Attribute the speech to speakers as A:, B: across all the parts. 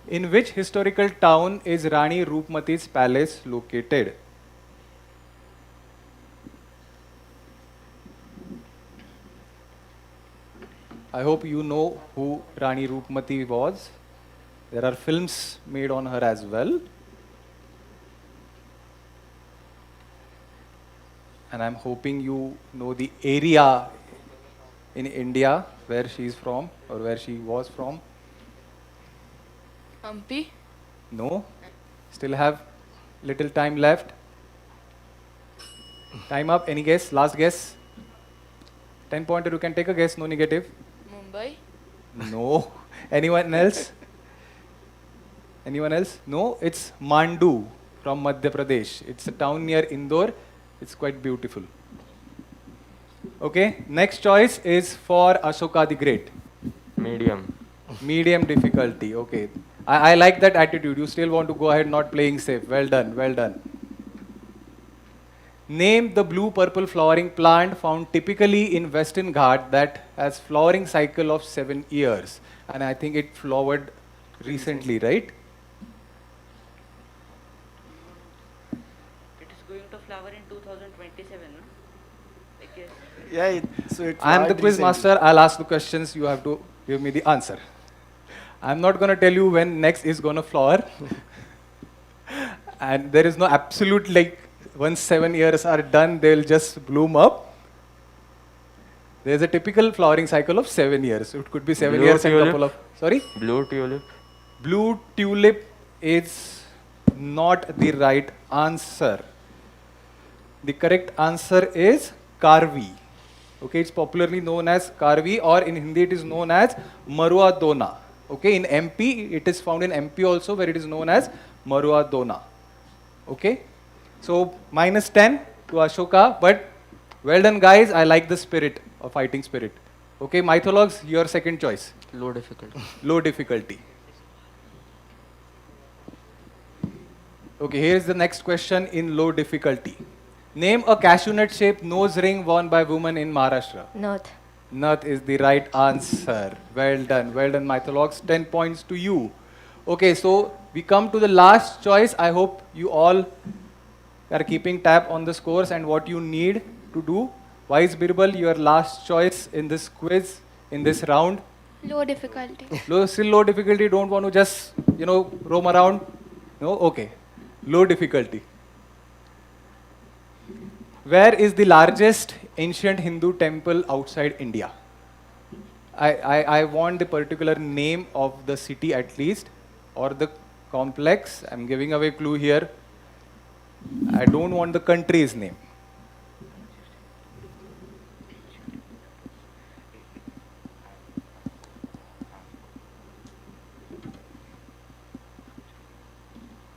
A: In which historical town is Rani Roopmati's palace located? I hope you know who Rani Roopmati was. There are films made on her as well. And I'm hoping you know the area in India where she's from or where she was from.
B: Hampi?
A: No? Still have little time left. Time up. Any guess? Last guess? 10 pointer. You can take a guess. No negative.
B: Mumbai?
A: No. Anyone else? Anyone else? No? It's Mandu from Madhya Pradesh. It's a town near Indore. It's quite beautiful. Okay. Next choice is for Ashoka the Great.
C: Medium.
A: Medium difficulty. Okay. I like that attitude. You still want to go ahead not playing safe. Well done. Well done. Name the blue-purple flowering plant found typically in Western Ghat that has flowering cycle of 7 years. And I think it flowered recently, right?
D: It is going to flower in 2027, no? I guess.
E: Yeah, so it
A: I am the
E: flowered
A: quiz
E: recently.
A: master. I'll ask the questions. You have to give me the answer. I'm not going to tell you when next is going to flower. And there is no absolute, like, once 7 years are done, they'll just bloom up. There's a typical flowering cycle of 7 years. It could be 7
C: Blue
A: years and
C: tulip?
A: couple of. Sorry?
C: Blue tulip.
A: Blue tulip is not the right answer. The correct answer is Karvi. Okay, it's popularly known as Karvi, or in Hindi it is known as Marua Dona. Okay, in MP, it is found in MP also, where it is known as Marua Dona. Okay, so -10 to Ashoka, but well done guys, I like the spirit of fighting spirit. Okay, Mythologs, your second choice.
C: Low difficulty.
A: Low difficulty. Okay, here is the next question in low difficulty. Name a cashew nut shaped nose ring worn by women in Maharashtra.
F: North.
A: Nut is the right answer. Well done, Mythologs. 10 points to you. Okay, so we come to the last choice. I hope you all are keeping tab on the scores and what you need to do. Wise Birbal, your last choice in this quiz, in this round.
F: Low difficulty.
A: Still low difficulty, don't want to just, roam around. No? Okay. Low difficulty. Where is the largest ancient Hindu temple outside India? I want the particular name of the city at least, or the complex. I'm giving away clue here. I don't want the country's name.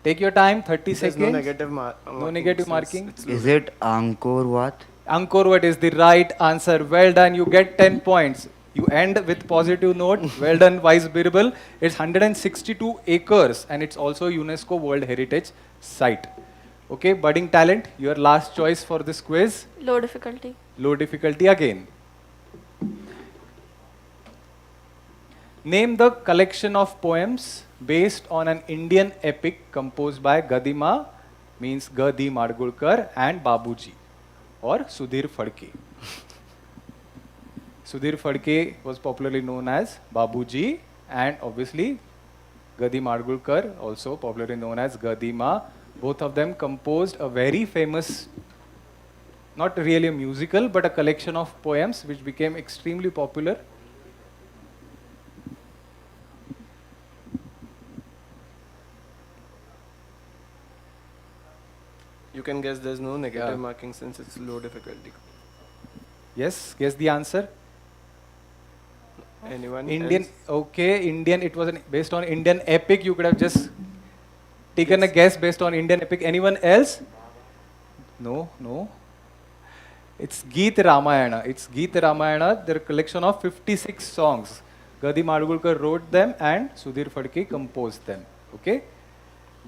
A: Take your time, 30
E: There's
A: seconds.
E: no negative
A: No negative marking.
E: It's
G: Is it Angkor Wat?
A: Angkor Wat is the right answer. Well done. You get 10 points. You end with positive note. Well done, Wise Birbal. It's 162 acres and it's also UNESCO World Heritage Site. Okay, budding talent, your last choice for this quiz.
F: Low difficulty.
A: Low difficulty again. Name the collection of poems based on an Indian epic composed by Gadima, means Gadi Madgulkar, and Babuji, or Sudhir Phadke. Sudhir Phadke was popularly known as Babuji, and obviously Gadi Madgulkar, also popularly known as Gadima. Both of them composed a very famous, not really a musical, but a collection of poems which became extremely popular.
E: You can guess there's no negative
A: Yeah.
E: marking since it's low difficulty.
A: Yes, guess the answer.
E: Anyone
A: Indian,
E: else?
A: okay, Indian, it was based on Indian epic. You could have just taken a guess based on Indian epic. Anyone else? No. It's Geet Ramayana. It's Geet Ramayana. They're a collection of 56 songs. Gadi Madgulkar wrote them and Sudhir Phadke composed them. Okay?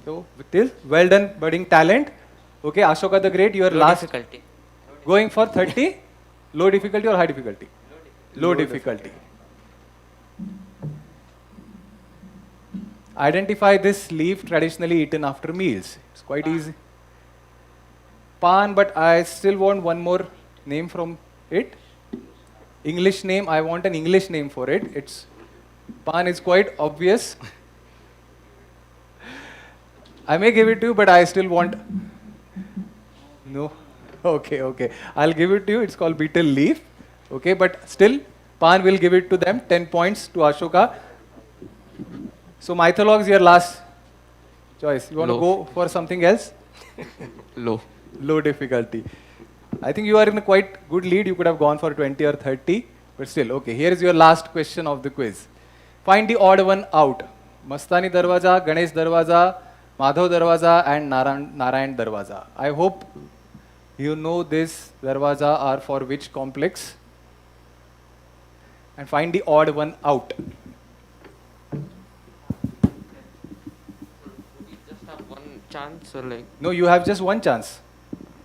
A: So, till well done, budding talent. Okay, Ashoka the Great, your
D: Low
A: last.
D: difficulty.
A: Going for 30? Low difficulty or high difficulty? Low difficulty. Identify this leaf traditionally eaten after meals. It's quite easy. Pan, but I still want one more name from it. English name, I want an English name for it. It's pan is quite obvious. I may give it to you, but I still want. No. Okay. I'll give it to you. It's called betel leaf. Okay, but still, pan will give it to them. 10 points to Ashoka. So mythologue is your last choice. You want to
C: Low.
A: go for something else?
C: Low.
A: Low difficulty. I think you are in a quite good lead. You could have gone for 20 or 30, but still, okay. Here is your last question of the quiz. Find the odd one out. Mastani Darwaza, Ganesh Darwaza, Madhav Darwaza, and Narayan Darwaza. I hope you know this Darwaza are for which complex. And find the odd one out.
C: We just have one chance or like.
A: No, you have just one chance.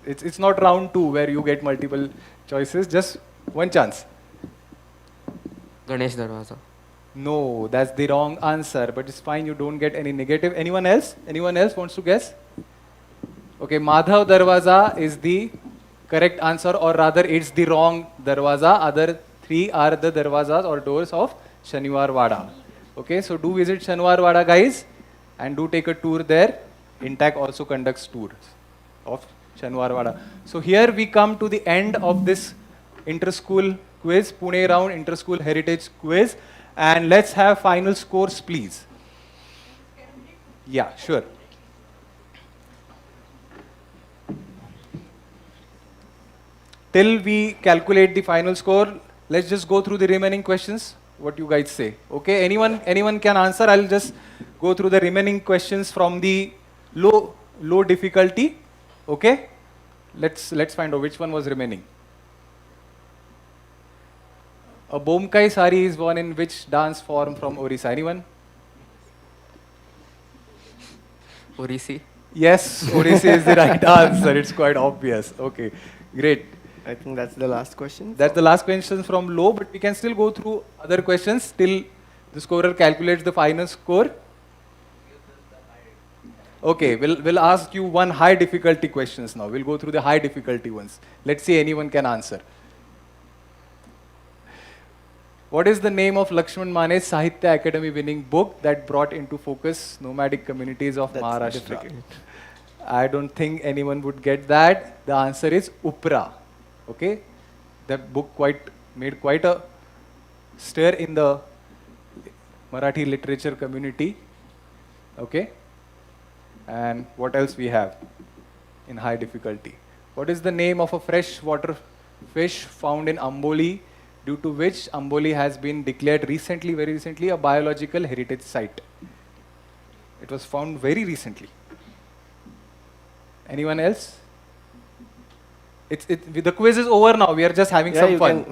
A: It's not round 2 where you get multiple choices, just one chance.
C: Ganesh Darwaza.
A: No, that's the wrong answer, but it's fine, you don't get any negative. Anyone else? Anyone else wants to guess? Okay, Madhav Darwaza is the correct answer, or rather it's the wrong Darwaza. Other 3 are the Darwazas or doors of Shaniwar Wada. Okay, so do visit Shaniwar Wada, guys, and do take a tour there. Intac also conducts tours of Shaniwar Wada. So here we come to the end of this inter-school quiz, Pune round inter-school heritage quiz. And let's have final scores, please. Yeah, sure. Till we calculate the final score, let's just go through the remaining questions. What you guys say? Okay, anyone can answer. I'll just go through the remaining questions from the low difficulty. Okay, let's find out which one was remaining. A Bomkai sari is worn in which dance form from Orissa? Anyone?
C: Orisi.
A: Yes, Odissi is the right answer. It's quite obvious. Okay, great.
E: I think that's the last question.
A: That's the last question from low, but we can still go through other questions till the scorer calculates the final score. Okay, we'll ask you one high difficulty questions now. We'll go through the high difficulty ones. Let's see anyone can answer. What is the name of Lakshman Mane's Sahitya Academy winning book that brought into focus nomadic communities of
E: That's
A: Maharashtra?
E: difficult.
A: I don't think anyone would get that. The answer is Upra. Okay, that book made quite a stir in the Marathi literature community. Okay, and what else we have in high difficulty? What is the name of a freshwater fish found in Amboli, due to which Amboli has been declared recently, very recently, a biological heritage site? It was found very recently. Anyone else? The quiz is over now. We are just having
E: Yeah,
A: some
E: you
A: fun.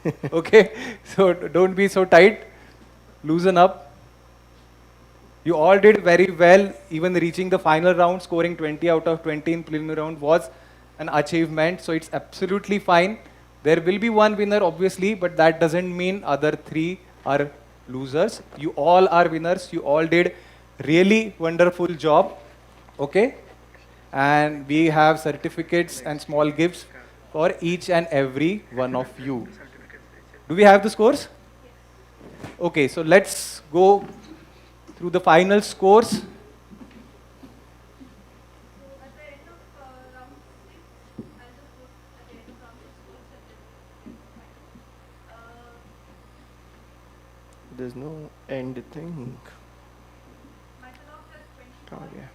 E: can-
A: Okay, so don't be so tight. Loosen up. You all did very well. Even reaching the final round, scoring 20 out of 20 in preliminary round was an achievement. So it's absolutely fine. There will be one winner, obviously, but that doesn't mean other 3 are losers. You all are winners. You all did really wonderful job. Okay? And we have certificates and small gifts for each and every one of you. Do we have the scores? Okay, so let's go through the final scores.
E: There's no end thing. Oh, yeah.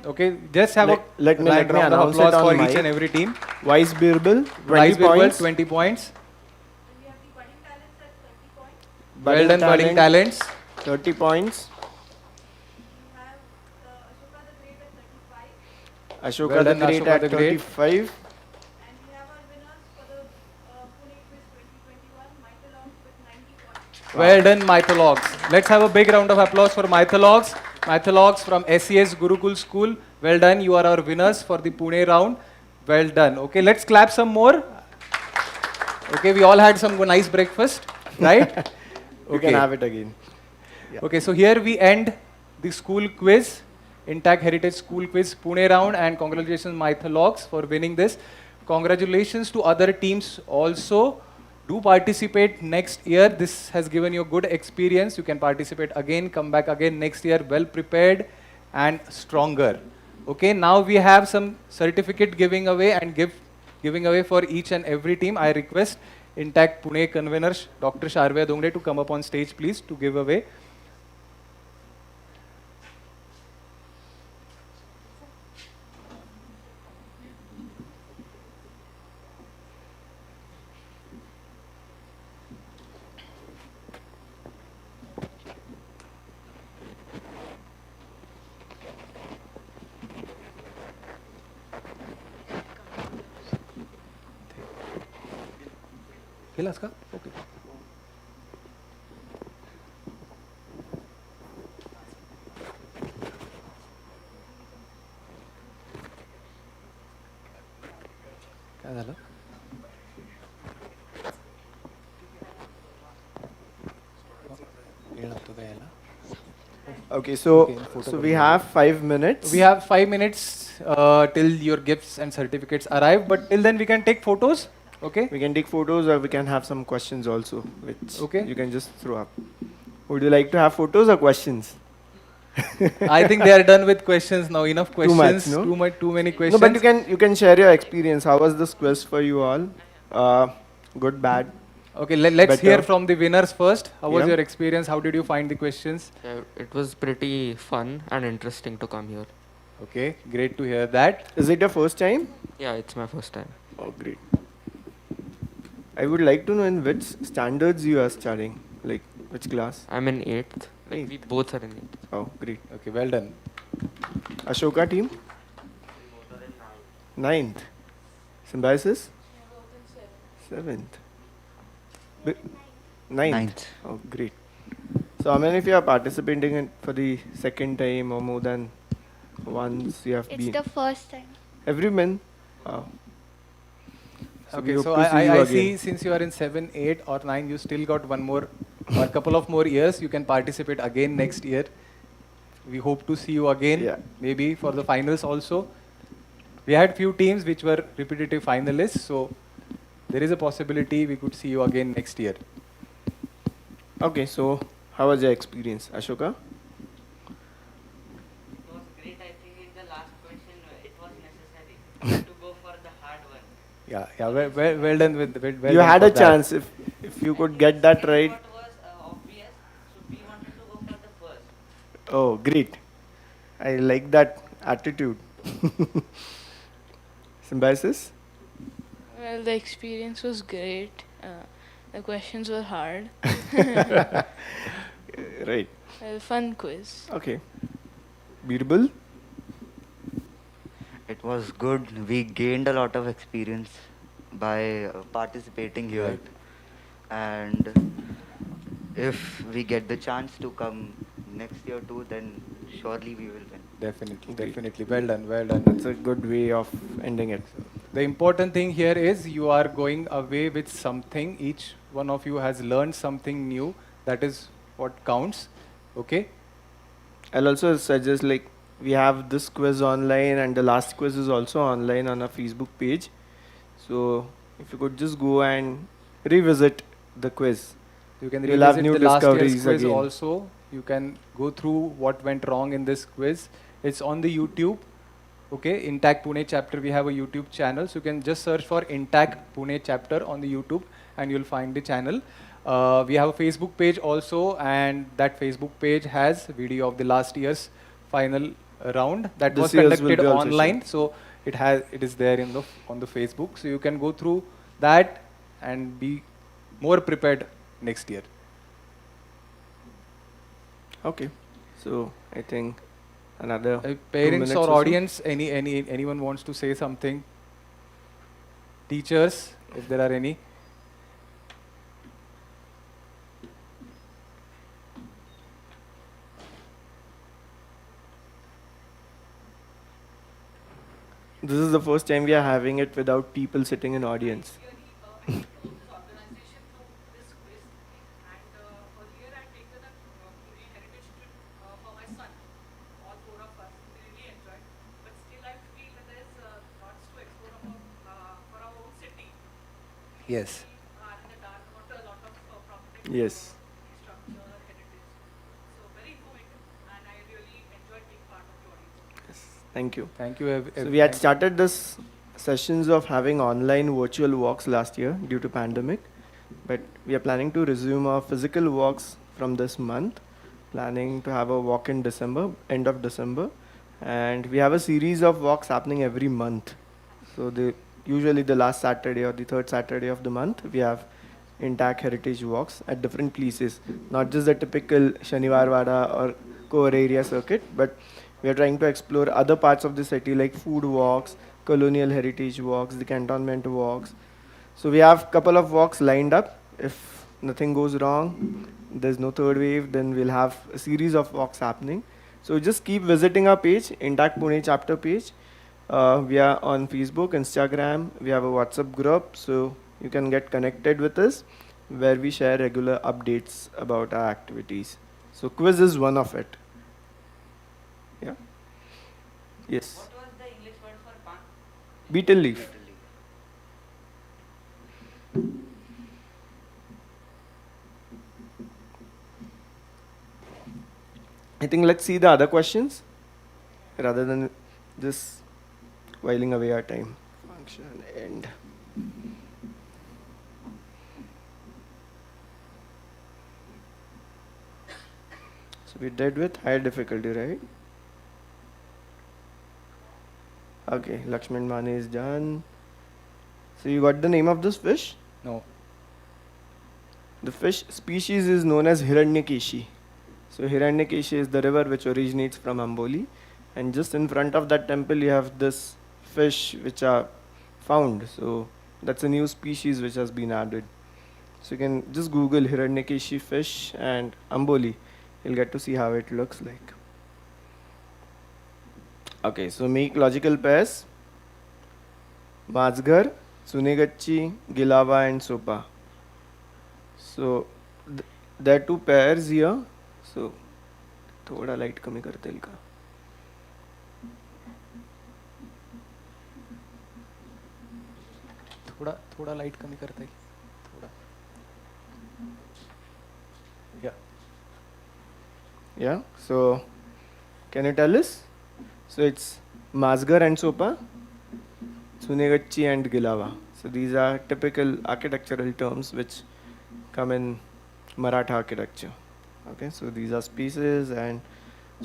A: Okay, just have
E: Let me
A: round of
E: announce
A: applause
E: it on
A: for
E: mic.
A: each and every team.
E: Wise Birbal, 20
A: Rice Birbal,
E: points.
A: 20 points. Well
E: Budding
A: done, budding talents.
E: 30 points. Ashoka
A: Well
E: the
A: done,
E: Great
A: Ashoka
E: at
A: the Great.
E: 35.
A: Well done, Mythologs. Let's have a big round of applause for Mythologs. Mythologs from SES Gurukul School. Well done. You are our winners for the Pune round. Well done. Okay, let's clap some more. Okay, we all had some nice breakfast, right?
E: You can have it again.
A: Okay, so here we end the school quiz, Intact Heritage School Quiz Pune round, and congratulations Mythologs for winning this. Congratulations to other teams also. Do participate next year. This has given you a good experience. You can participate again, come back again next year, well prepared and stronger. Okay, now we have some certificate giving away and giving away for each and every team. I request Intact Pune convener Dr. Sharvya Dongre to come up on stage, please, to give away. केलास का? Okay. काय झालं? वेळ लागतो का यायला?
E: Okay, so
A: Okay, photo
E: we have 5 minutes.
A: We have 5 minutes till your gifts and certificates arrive, but till then we can take photos. Okay.
E: We can take photos or we can have some questions also, which
A: Okay.
E: you can just throw up. Would you like to have photos or questions?
A: I think they are done with questions now. Enough
E: Too much,
A: questions.
E: no?
A: Too many
E: No,
A: questions.
E: but you can share your experience. How was this quiz for you all? Good, bad.
A: Okay, let's
E: Better.
A: hear from the winners first. How was
E: Yeah.
A: your experience? How did you find the questions?
C: Yeah, it was pretty fun and interesting to come here.
A: Okay, great to hear that.
E: Is it your first time?
C: Yeah, it's my first time.
E: Oh, great. I would like to know in which standards you are studying, like which class?
C: I'm in 8th. Like we both are in 8th.
E: Oh, great.
A: Okay, well done.
E: Ashoka team? Ninth. Symbiosis? Seventh. Ninth.
G: Ninth.
E: Oh, great. So, how many of you are participating in for the second time or more than once you have
F: It's
E: been?
F: the first time.
E: Everyone? Oh. So we
A: Okay,
E: hope
A: so
E: to see you
A: I see
E: again.
A: since you are in 7, 8 or 9, you still got one more or couple of more years. You can participate again next year. We hope to see you again,
E: Yeah.
A: maybe for the finals also. We had few teams which were repetitive finalists, so there is a possibility we could see you again next year.
E: Okay, so how was your experience, Ashoka?
D: It was great. I think in the last question it was necessary to go for the hard one.
A: Yeah, well done with well
E: You
A: done
E: had
A: for
E: a
A: that.
E: chance if you could get that right.
D: What was obvious, so we wanted to go for the first.
E: Oh, great. I like that attitude. Symbiosis?
B: Well, the experience was great. The questions were hard.
E: Right.
B: Well, fun quiz.
E: Okay. Birbal?
G: It was good. We gained a lot of experience by participating here.
A: Right.
G: And if we get the chance to come next year too, then surely we will win.
A: Definitely,
E: Great.
A: definitely. Well done, well done.
E: That's a good way of ending it.
A: The important thing here is you are going away with something. Each one of you has learned something new. That is what counts. Okay?
E: I'll also suggest like we have this quiz online and the last quiz is also online on our Facebook page. So if you could just go and revisit the quiz.
A: You can
E: You'll have
A: revisit
E: new
A: the last year's
E: discoveries
A: quiz
E: again.
A: also. You can go through what went wrong in this quiz. It's on the YouTube. Okay, Intact Pune chapter. We have a YouTube channel. So you can just search for Intact Pune chapter on the YouTube and you'll find the channel. We have a Facebook page also, and that Facebook page has video of the last year's final round that
E: This
A: was
E: year's will
A: conducted
E: be also
A: online. So it is there in the on the Facebook. So you can go through that and be more prepared next year.
E: Okay. So I think another 2
A: Parents
E: minutes
A: or
E: so.
A: audience, anyone wants to say something? Teachers, if there are any.
E: this is the first time we are having it without people sitting in audience.
A: Yes.
E: Yes. Thank you.
A: Thank you.
E: So we had started this sessions of having online virtual walks last year due to pandemic, but we are planning to resume our physical walks from this month. Planning to have a walk in December, end of December, and we have a series of walks happening every month. So usually the last Saturday or the third Saturday of the month we have intact heritage walks at different places, not just the typical Shaniwar Wada or core area circuit, but we are trying to explore other parts of the city like food walks, colonial heritage walks, the cantonment walks. So we have couple of walks lined up. If nothing goes wrong, there's no third wave, then we'll have a series of walks happening. So just keep visiting our page, Intact Pune chapter page. We are on Facebook, Instagram. We have a WhatsApp group, so you can get connected with us, where we share regular updates about our activities. So quiz is one of it. Yeah. Yes.
D: What was the English word for pan?
E: Beetle leaf.
G: Beetle leaf.
E: I think let's see the other questions rather than just whiling away our time. Function end. So we did with higher difficulty, right? Okay, Lakshman Mane is done. So you got the name of this fish?
A: No.
E: The fish species is known as Hiranyakeshi. So Hiranyakeshi is the river which originates from Amboli, and just in front of that temple you have this fish which are found. So that's a new species which has been added. So you can just Google Hiranyakeshi fish and Amboli. You'll get to see how it looks like. Okay, so make logical pairs. Mazgar, Sunegachi, Gilava and Sopa. So there are two pairs here. So थोड़ा light कमी करते हैं इनका.
A: थोड़ा थोड़ा light कमी करता है थोड़ा. Yeah.
E: Yeah. So can you tell us? So it's Mazgar and Sopa, Sunegachi and Gilava. So these are typical architectural terms which come in Maratha architecture. Okay, so these are species, and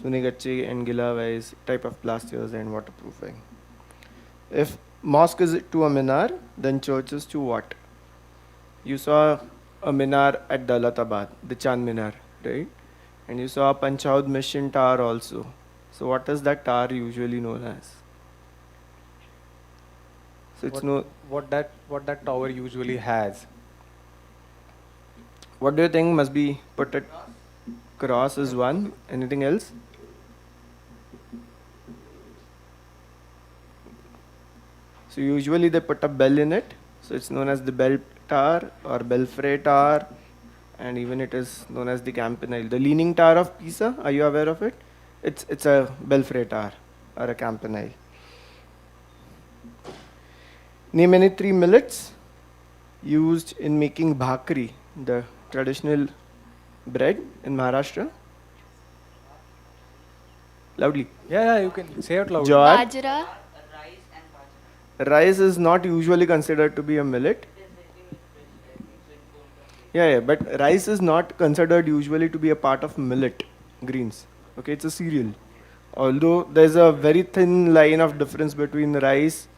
E: Sunegachi and Gilava is type of plasters and waterproofing. If mosque is to a minar, then church is to what? You saw a minar at Dalatabad, the Chand Minar, right? And you saw a Panchaud Mission Tower also. So what is that tower usually known as? So it's
A: what that tower usually has.
E: What do you think must be put at cross is one? Anything else? So usually they put a bell in it. So it's known as the bell tower or belfry tower, and even it is known as the campanile. The leaning tower of Pisa, are you aware of it? It's a belfry tower or a campanile. Name any three millets used in making bhakri, the traditional bread in Maharashtra. Loudly.
A: Yeah, you can say it loudly.
E: Jowar.
F: Bajra.
D: Rice and bajra.
E: Rice is not usually considered to be a millet. Yeah, but rice is not considered usually to be a part of millet greens. Okay, it's a cereal. Although there's a very thin line of difference between rice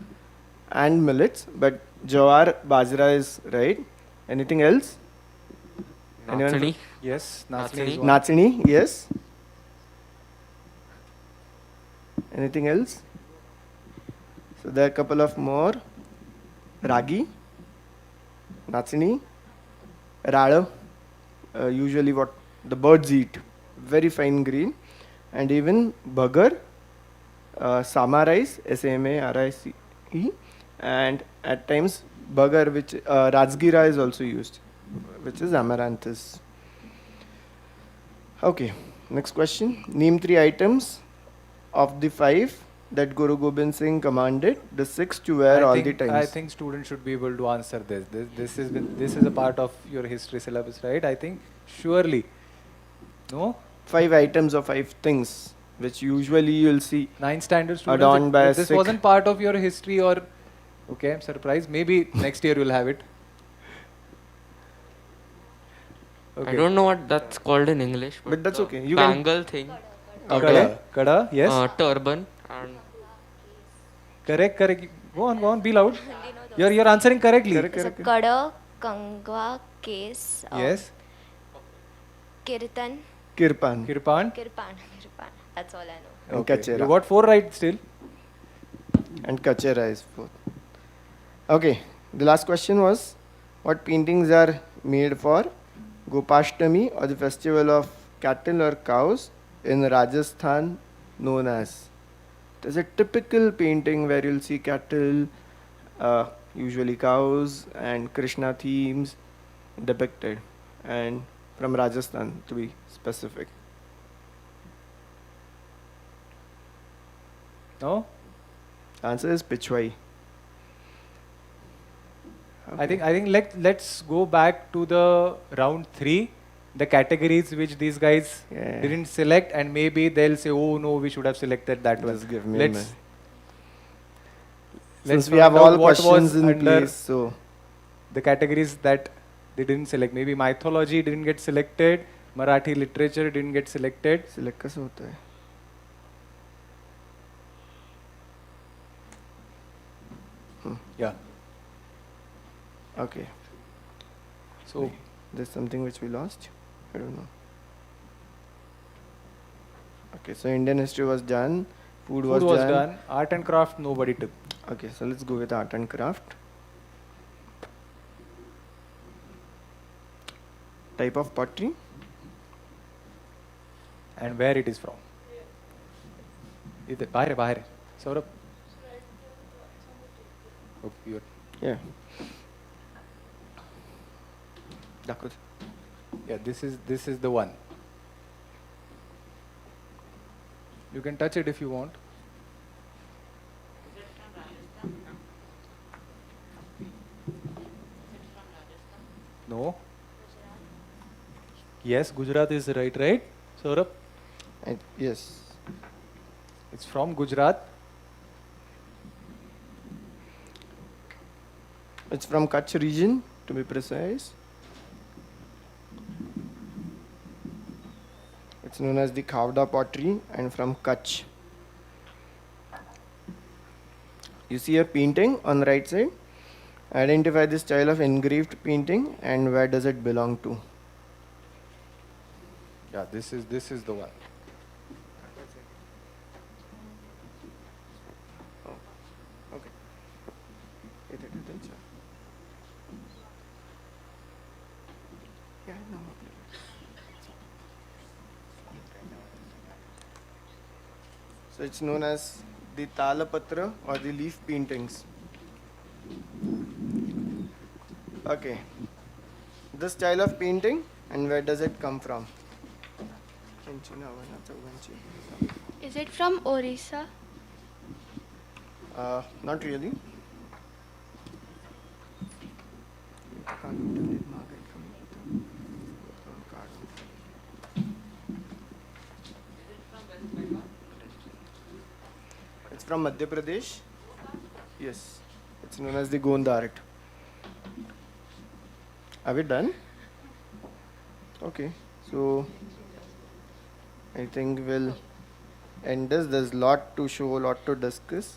E: and millets, but jowar, bajra is right. Anything else? Anyone?
C: Natsani.
A: Yes,
C: Natsani.
A: Natsani is one.
E: Natsini, yes. Anything else? So there are a couple of more. Ragi, Natsini, Rada, usually what the birds eat, very fine green, and even Bagar, Samarice, Samarice, and at times Bagar, which Rajgira is also used, which is amaranthus. Okay, next question. Name 3 items of the 5 that Guru Gobind Singh commanded the Sikhs to wear all the times.
A: I think students should be able to answer this. This is a part of your history syllabus, right? I think surely. No?
E: 5 items or 5 things which usually you'll see
A: 9th standard students.
E: adorned by a
A: This
E: Sikh.
A: wasn't part of your history or. Okay, I'm surprised. Maybe next year you'll have it.
C: I don't know what that's called in English.
E: But that's
C: the
E: okay. You can-
C: bangle thing,
E: Okay.
A: Kada, yes.
C: turban, and
A: Correct. Go on, be loud. You're answering correctly.
E: Correct,
F: So
E: correct.
F: Kada, Kangwa, Case,
A: Yes.
F: Kirtan,
E: Kirpan.
A: Kirpan.
F: Kirpan. That's all I know.
E: And
A: Okay.
E: Kachera.
A: You got 4 right still.
E: And Kachera is 4th. Okay, the last question was what paintings are made for Gopashtami or the festival of cattle or cows in Rajasthan known as? There's a typical painting where you'll see cattle, usually cows, and Krishna themes depicted, and from Rajasthan to be specific.
A: No?
E: Answer is Pichwai.
A: I think let's go back to the round 3, the categories which these guys
E: Yeah.
A: didn't select, and maybe they'll say, oh no, we should have selected that one.
E: Just give me a
A: Let's
E: minute.
A: let's
E: Since we have
A: find
E: all
A: out what
E: questions
A: was
E: in
A: under
E: place, so
A: the categories that they didn't select. Maybe mythology didn't get selected, Marathi literature didn't get selected.
E: select कैसे होता है?
A: Yeah.
E: Okay,
A: So
E: there's something which we lost. I don't know. Okay, so Indian history was done. Food
A: food
E: was
A: was
E: done.
A: done. Art and craft nobody took.
E: Okay, so let's go with art and craft. Type of pottery.
A: And where it is from. इधर बाहर है Saurabh. Okay, you're-
E: Yeah. दाखव.
A: yeah, this is the one. You can touch it if you want.
D: Is it from Rajasthan? Is it from Rajasthan?
A: No. Yes, Gujarat is right, Saurabh?
E: And yes.
A: It's from Gujarat.
E: It's from Kutch region, to be precise. It's known as the Khavda pottery and from Kutch. You see a painting on the right side. Identify the style of engraved painting and where does it belong to.
A: Yeah, this is the one.
E: Okay. So it's known as the Talapatra or the leaf paintings. Okay. The style of painting and where does it come from?
F: Is it from Orissa?
E: Not really. It's from Madhya Pradesh. Yes. It's known as the Gond art. Are we done? Okay. So I think we'll end this. There's lot to show, lot to discuss.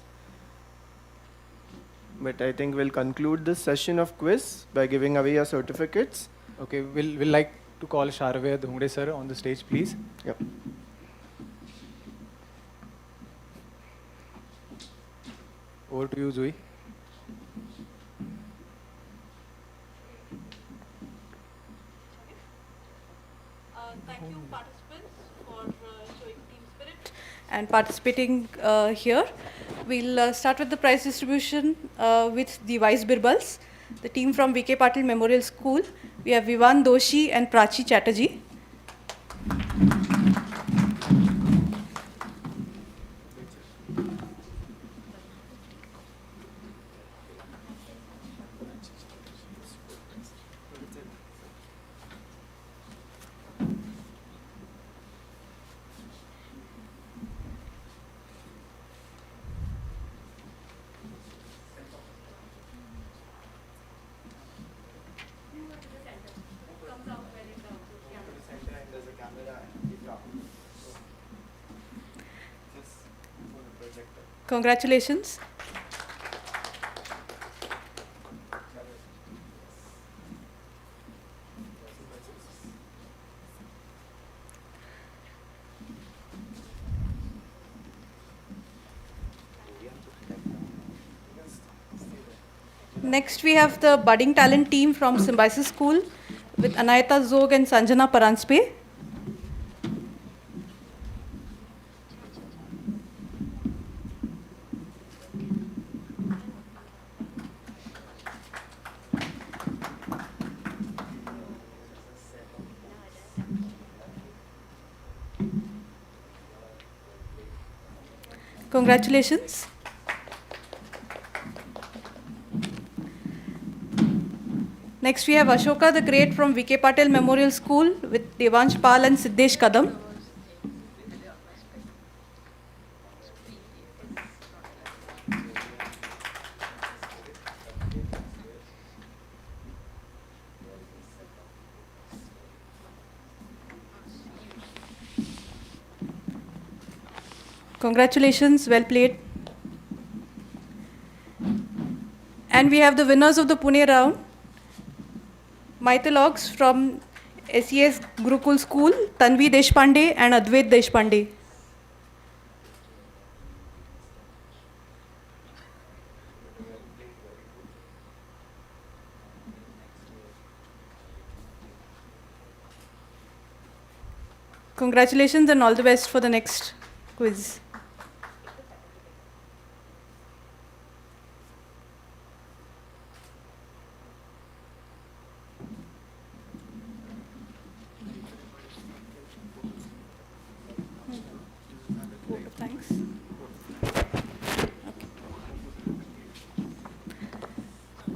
E: But I think we'll conclude this session of quiz by giving away your certificates.
A: Okay, we'll like to call Sharved Dhungde sir on the stage, please.
E: Yep.
A: Over to you, Zui.
H: Thank you, participants, for showing team spirit. and participating here. We'll start with the prize distribution with the Vice Birbals. The team from VK Patil Memorial School. We have Vivan Doshi and Prachi Chatterjee. Congratulations. Next, we have the budding talent team from Symbiosis School with Anayata Zog and Sanjana Paranspe. Congratulations. Next, we have Ashoka the Great from VK Patel Memorial School with Devansh Pal and Siddesh Kadam. Congratulations, well played. And we have the winners of the Pune round. Mythologs from SES Gurukul School, Tanvi Deshpande and Advait Deshpande. Congratulations and all the best for the next quiz. Thanks.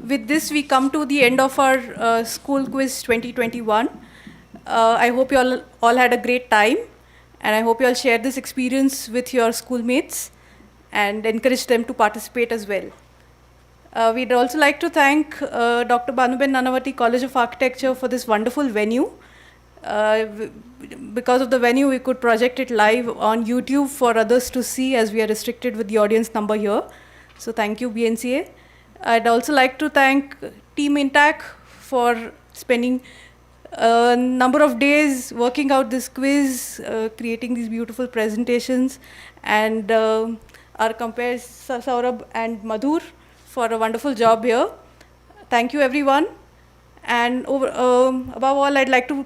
H: With this, we come to the end of our school quiz 2021. I hope you all had a great time, and I hope you all share this experience with your schoolmates and encourage them to participate as well. We'd also like to thank Dr. Bhanuben Nanavati College of Architecture for this wonderful venue. Because of the venue, we could project it live on YouTube for others to see, as we are restricted with the audience number here. So thank you, BNCA. I'd also like to thank Team Intac for spending a number of days working out this quiz, creating these beautiful presentations, and our compares Saurabh and Madhur for a wonderful job here. Thank you, everyone. And above all, I'd like to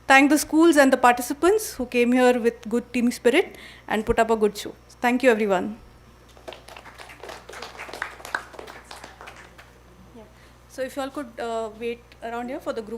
H: thank the schools and the participants who came here with good team spirit and put up a good show. Thank you, everyone. So if you all could wait around here for the group